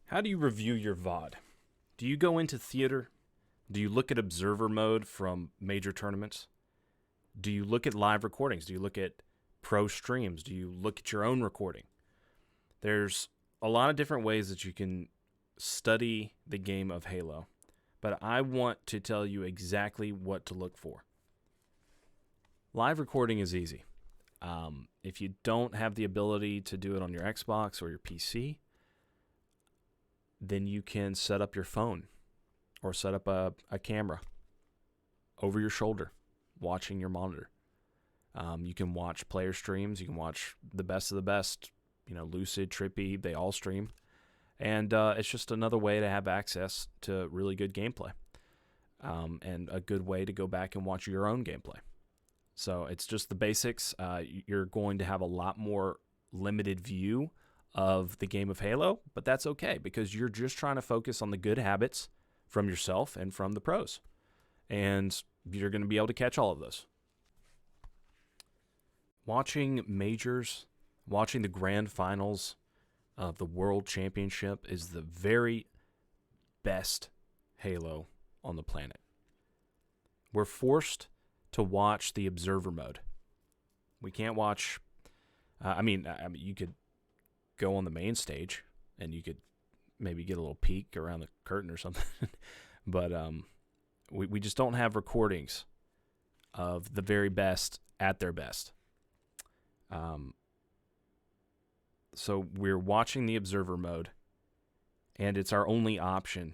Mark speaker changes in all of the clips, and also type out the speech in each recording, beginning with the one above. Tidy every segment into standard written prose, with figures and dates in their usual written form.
Speaker 1: How do you review your VOD? Do you go into theater? Do you look at observer mode from major tournaments? Do you look at live recordings? Do you look at pro streams? Do you look at your own recording? There's a lot of different ways that you can study the game of Halo, but I want to tell you exactly what to look for. Live recording is easy. If you don't have the ability to do it on your Xbox or your PC, then you can set up your phone or set up a camera over your shoulder, watching your monitor. You can watch player streams. You can watch the best of the best. Lucid, Trippy, they all stream. And it's just another way to have access to really good gameplay and a good way to go back and watch your own gameplay. So it's just the basics. You're going to have a lot more limited view of the game of Halo, but that's okay because you're just trying to focus on the good habits from yourself and from the pros. And you're going to be able to catch all of those. Watching majors, watching the grand finals of the World Championship is the very best Halo on the planet. We're forced to watch the observer mode. We can't watch. You could go on the main stage and you could maybe get a little peek around the curtain or something, but we just don't have recordings of the very best at their best. So we're watching the observer mode, and it's our only option.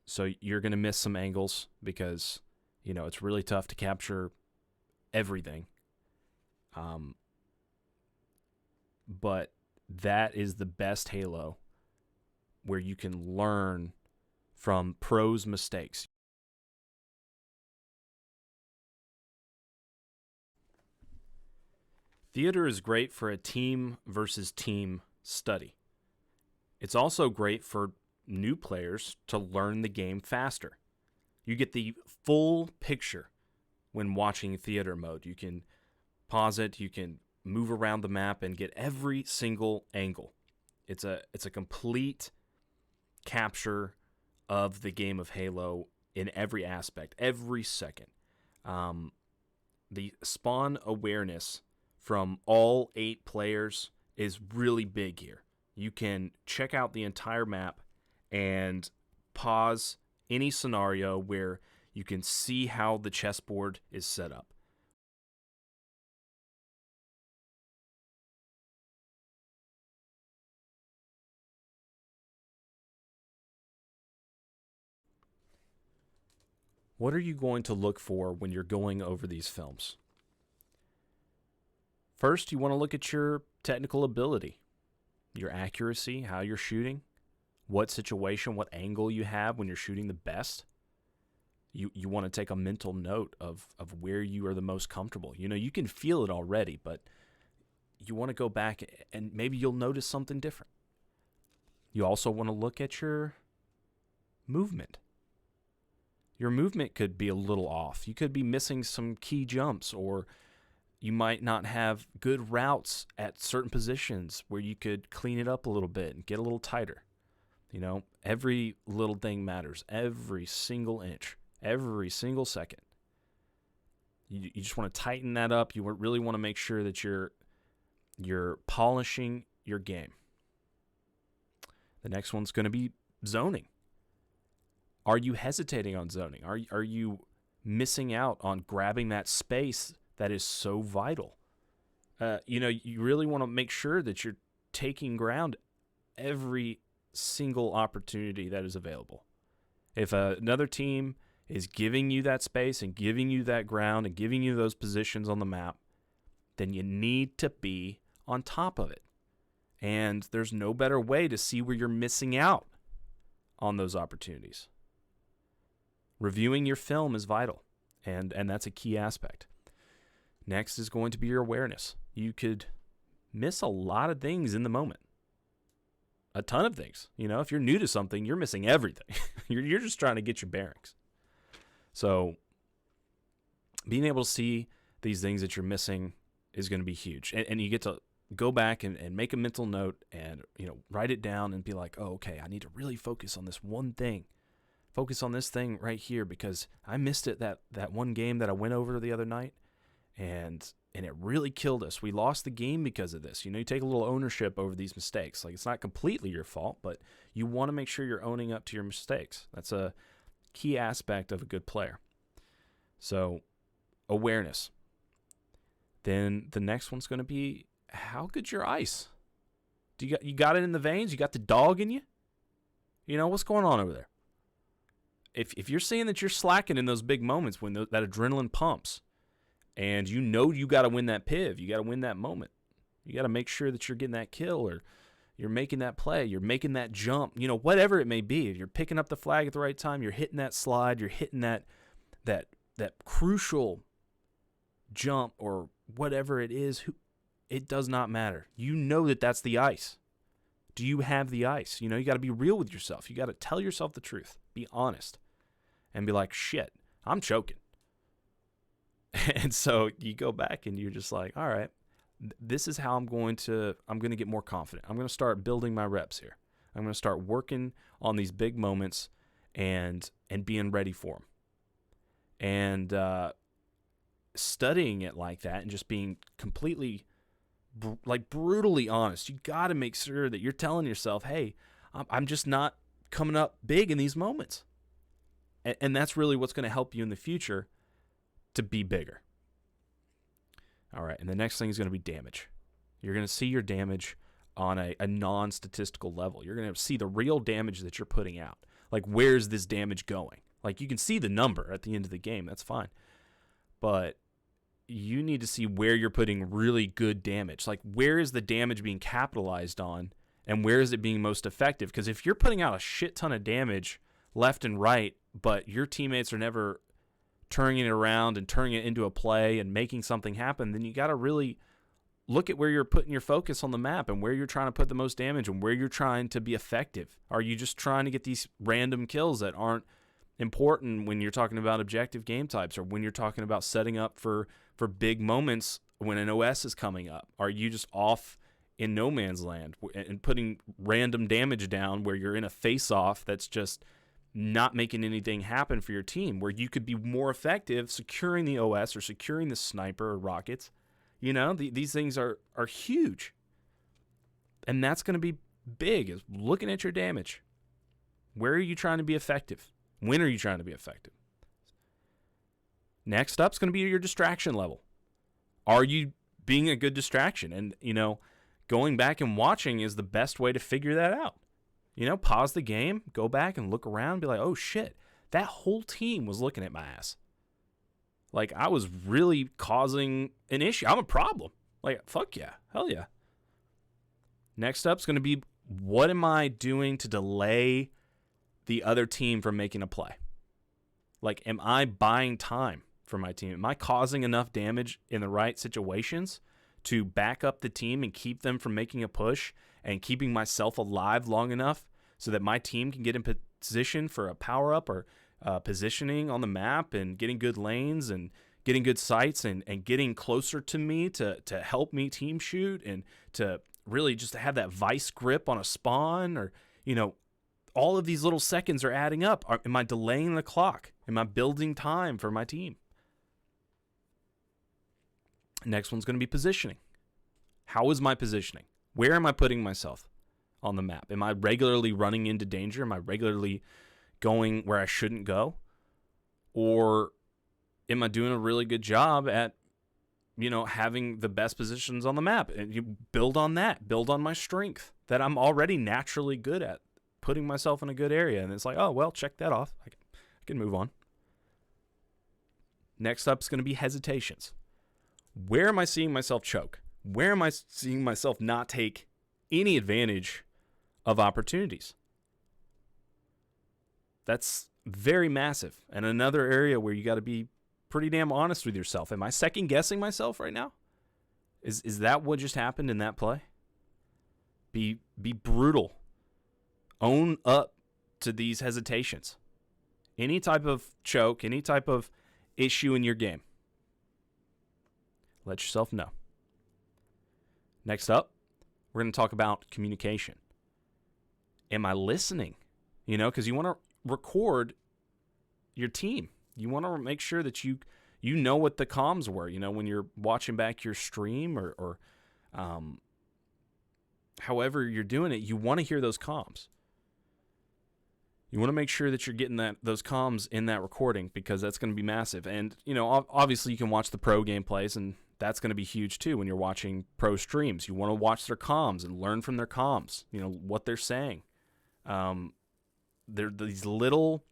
Speaker 1: So you're going to miss some angles because it's really tough to capture everything. But that is the best Halo where you can learn from pros' mistakes. Theater is great for a team versus team study. It's also great for new players to learn the game faster. You get the full picture when watching theater mode. You can pause it, you can move around the map and get every single angle. It's a complete capture of the game of Halo in every aspect, every second. The spawn awareness from all 8 players is really big here. You can check out the entire map and pause any scenario where you can see how the chessboard is set up. What are you going to look for when you're going over these films? First, you want to look at your technical ability, your accuracy, how you're shooting, what situation, what angle you have when you're shooting the best. You want to take a mental note of where you are the most comfortable. You can feel it already, but you want to go back and maybe you'll notice something different. You also want to look at your movement. Your movement could be a little off. You could be missing some key jumps, or you might not have good routes at certain positions where you could clean it up a little bit and get a little tighter. Every little thing matters. Every single inch, every single second. You just want to tighten that up. You really want to make sure that you're polishing your game. The next one's going to be zoning. Are you hesitating on zoning? Are you missing out on grabbing that space that is so vital? You really want to make sure that you're taking ground every single opportunity that is available. If another team is giving you that space and giving you that ground and giving you those positions on the map, then you need to be on top of it. And there's no better way to see where you're missing out on those opportunities. Reviewing your film is vital, and that's a key aspect. Next is going to be your awareness. You could miss a lot of things in the moment. A ton of things. If you're new to something, you're missing everything. You're just trying to get your bearings. So being able to see these things that you're missing is going to be huge. And you get to go back and make a mental note and, write it down and be like, oh, okay, I need to really focus on this one thing. Focus on this thing right here because I missed it that one game that I went over the other night, and it really killed us. We lost the game because of this. You take a little ownership over these mistakes. Like, it's not completely your fault, but you want to make sure you're owning up to your mistakes. That's a key aspect of a good player. So, awareness. Then the next one's going to be, how good's your ice? You got it in the veins? You got the dog in you? What's going on over there? If you're seeing that you're slacking in those big moments when that adrenaline pumps, and you got to win that piv, you got to win that moment, you got to make sure that you're getting that kill, or you're making that play, you're making that jump, whatever it may be. If you're picking up the flag at the right time, you're hitting that slide, you're hitting that crucial jump, or whatever it is, it does not matter. That's the ice. Do you have the ice? You got to be real with yourself. You got to tell yourself the truth. Be honest. And be like, shit, I'm choking. And so you go back and you're just like, all right, this is how I'm going to get more confident. I'm going to start building my reps here. I'm going to start working on these big moments and being ready for them. And studying it like that and just being completely brutally honest. You got to make sure that you're telling yourself, hey, I'm just not coming up big in these moments. And that's really what's going to help you in the future to be bigger. All right, and the next thing is going to be damage. You're going to see your damage on a non-statistical level. You're going to see the real damage that you're putting out. Like, where's this damage going? Like, you can see the number at the end of the game. That's fine. But you need to see where you're putting really good damage. Like, where is the damage being capitalized on, and where is it being most effective? Because if you're putting out a shit ton of damage left and right, but your teammates are never turning it around and turning it into a play and making something happen, then you got to really look at where you're putting your focus on the map and where you're trying to put the most damage and where you're trying to be effective. Are you just trying to get these random kills that aren't important when you're talking about objective game types, or when you're talking about setting up for big moments when an OS is coming up? Are you just off in no man's land and putting random damage down where you're in a face-off that's just not making anything happen for your team, where you could be more effective securing the OS or securing the sniper or rockets? These things are huge. And that's going to be big, is looking at your damage. Where are you trying to be effective? When are you trying to be effective? Next up is going to be your distraction level. Are you being a good distraction? And, going back and watching is the best way to figure that out. Pause the game, go back and look around, be like, oh shit, that whole team was looking at my ass. Like, I was really causing an issue. I'm a problem. Like, fuck yeah, hell yeah. Next up is going to be, what am I doing to delay the other team from making a play? Like, am I buying time for my team? Am I causing enough damage in the right situations to back up the team and keep them from making a push, and keeping myself alive long enough so that my team can get in position for a power-up or positioning on the map and getting good lanes and getting good sights and getting closer to me to help me team shoot and to really just have that vice grip on a spawn? Or, all of these little seconds are adding up. Am I delaying the clock? Am I building time for my team? Next one's going to be positioning. How is my positioning? Where am I putting myself on the map? Am I regularly running into danger? Am I regularly going where I shouldn't go? Or am I doing a really good job at, having the best positions on the map? And you build on that. Build on my strength that I'm already naturally good at, putting myself in a good area. And it's like, oh, well, check that off. I can move on. Next up is going to be hesitations. Where am I seeing myself choke? Where am I seeing myself not take any advantage of opportunities? That's very massive. And another area where you got to be pretty damn honest with yourself. Am I second guessing myself right now? Is that what just happened in that play? Be brutal. Own up to these hesitations. Any type of choke, any type of issue in your game, let yourself know. Next up, we're going to talk about communication. Am I listening? Because you want to record your team. You want to make sure that you know what the comms were. When you're watching back your stream or however you're doing it, you want to hear those comms. You want to make sure that you're getting those comms in that recording, because that's going to be massive. And, obviously you can watch the pro gameplays, and that's going to be huge too when you're watching pro streams. You want to watch their comms and learn from their comms, what they're saying. They're these little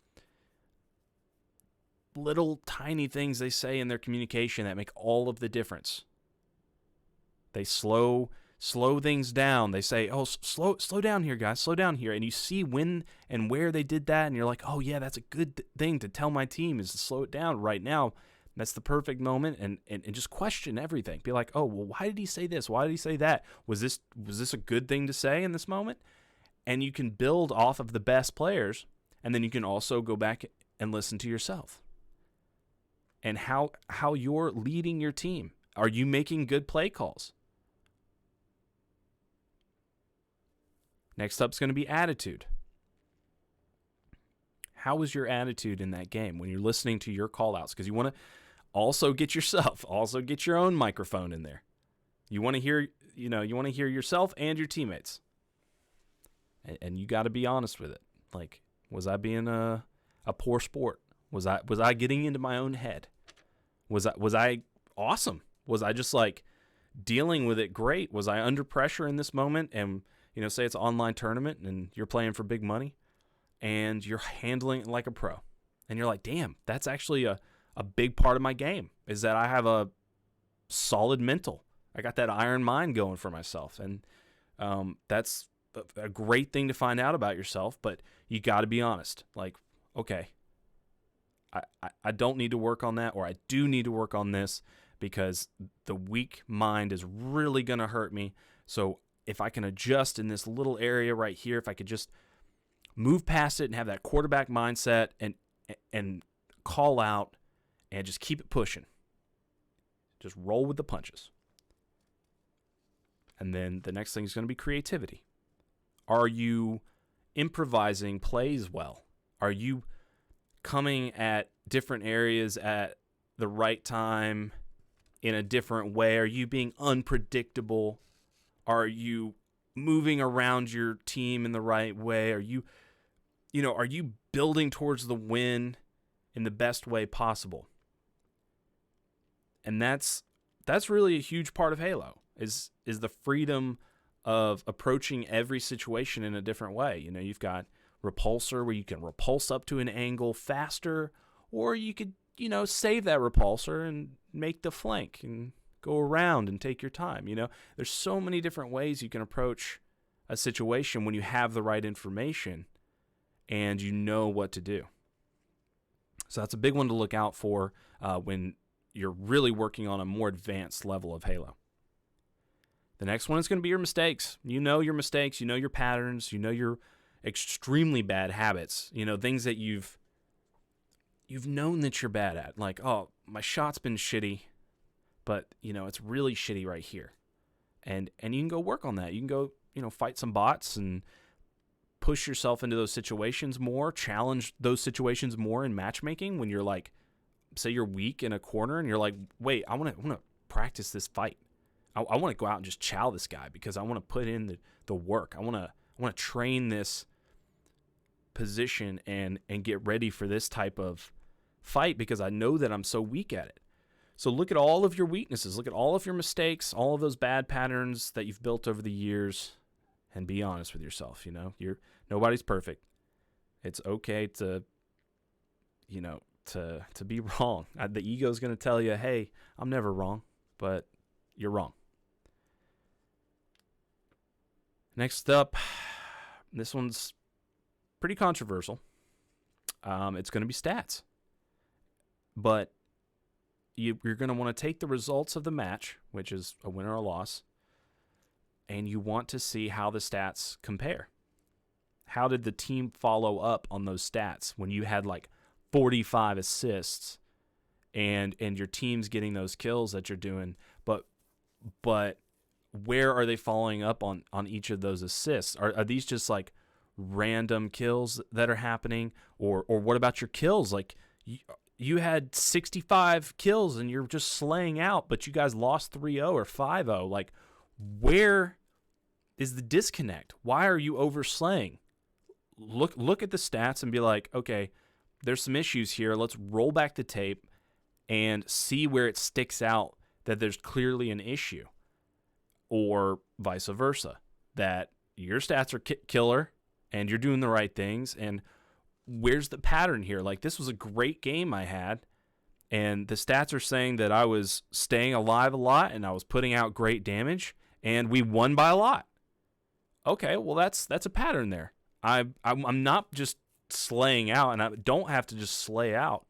Speaker 1: tiny things they say in their communication that make all of the difference. They slow things down. They say, "Oh, slow down here, guys. Slow down here." And you see when and where they did that, and you're like, "Oh yeah, that's a good thing to tell my team, is to slow it down right now. That's the perfect moment." And just question everything. Be like, "Oh, well, why did he say this? Why did he say that? Was this a good thing to say in this moment?" And you can build off of the best players, and then you can also go back and listen to yourself. And how you're leading your team. Are you making good play calls? Next up is going to be attitude. How is your attitude in that game when you're listening to your call-outs? Because you want to also get your own microphone in there. You want to hear, yourself and your teammates. And you got to be honest with it. Like, was I being a poor sport? Was I getting into my own head? Was I awesome? Was I just like dealing with it great? Was I under pressure in this moment? And say it's an online tournament and you're playing for big money and you're handling it like a pro. And you're like, damn, that's actually a big part of my game, is that I have a solid mental. I got that iron mind going for myself. And that's a great thing to find out about yourself, but you got to be honest. Like, okay, I don't need to work on that, or I do need to work on this, because the weak mind is really going to hurt me. So if I can adjust in this little area right here, if I could just move past it and have that quarterback mindset and call out and just keep it pushing. Just roll with the punches. And then the next thing is going to be creativity. Are you improvising plays well? Are you coming at different areas at the right time in a different way? Are you being unpredictable? Are you moving around your team in the right way? Are you building towards the win in the best way possible? And that's really a huge part of Halo, is the freedom of approaching every situation in a different way. You've got repulsor, where you can repulse up to an angle faster, or you could, save that repulsor and make the flank and go around and take your time. There's so many different ways you can approach a situation when you have the right information and you know what to do. So that's a big one to look out for when you're really working on a more advanced level of Halo. The next one is going to be your mistakes. You know your mistakes, you know your patterns, you know your extremely bad habits, things that you've known that you're bad at. Like, oh, my shot's been shitty, but it's really shitty right here. And you can go work on that. You can go, fight some bots and push yourself into those situations more, challenge those situations more in matchmaking when you're like, say you're weak in a corner and you're like, wait, I want to practice this fight. I want to go out and just chow this guy because I want to put in the work. I want to train this position and get ready for this type of fight because I know that I'm so weak at it. So look at all of your weaknesses. Look at all of your mistakes, all of those bad patterns that you've built over the years, and be honest with yourself. Nobody's perfect. It's okay to be wrong. The ego is going to tell you, hey, I'm never wrong, but you're wrong. Next up, this one's pretty controversial. It's going to be stats. But you're going to want to take the results of the match, which is a win or a loss, and you want to see how the stats compare. How did the team follow up on those stats when you had like 45 assists and your team's getting those kills that you're doing, but where are they following up on each of those assists? Are these just like random kills that are happening, or what about your kills? Like you had 65 kills and you're just slaying out, but you guys lost 3-0 or 5-0. Like, where is the disconnect? Why are you overslaying? Look at the stats and be like, okay, there's some issues here. Let's roll back the tape and see where it sticks out that there's clearly an issue, or vice versa, that your stats are killer and you're doing the right things, and where's the pattern here? Like, this was a great game I had, and the stats are saying that I was staying alive a lot and I was putting out great damage, and we won by a lot. Okay, well, that's a pattern there. I'm not just slaying out, and I don't have to just slay out.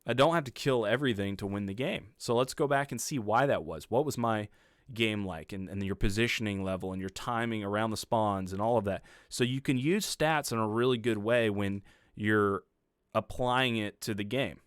Speaker 1: I don't have to kill everything to win the game. So let's go back and see why that was. What was my game like, and your positioning level and your timing around the spawns and all of that. So you can use stats in a really good way when you're applying it to the game.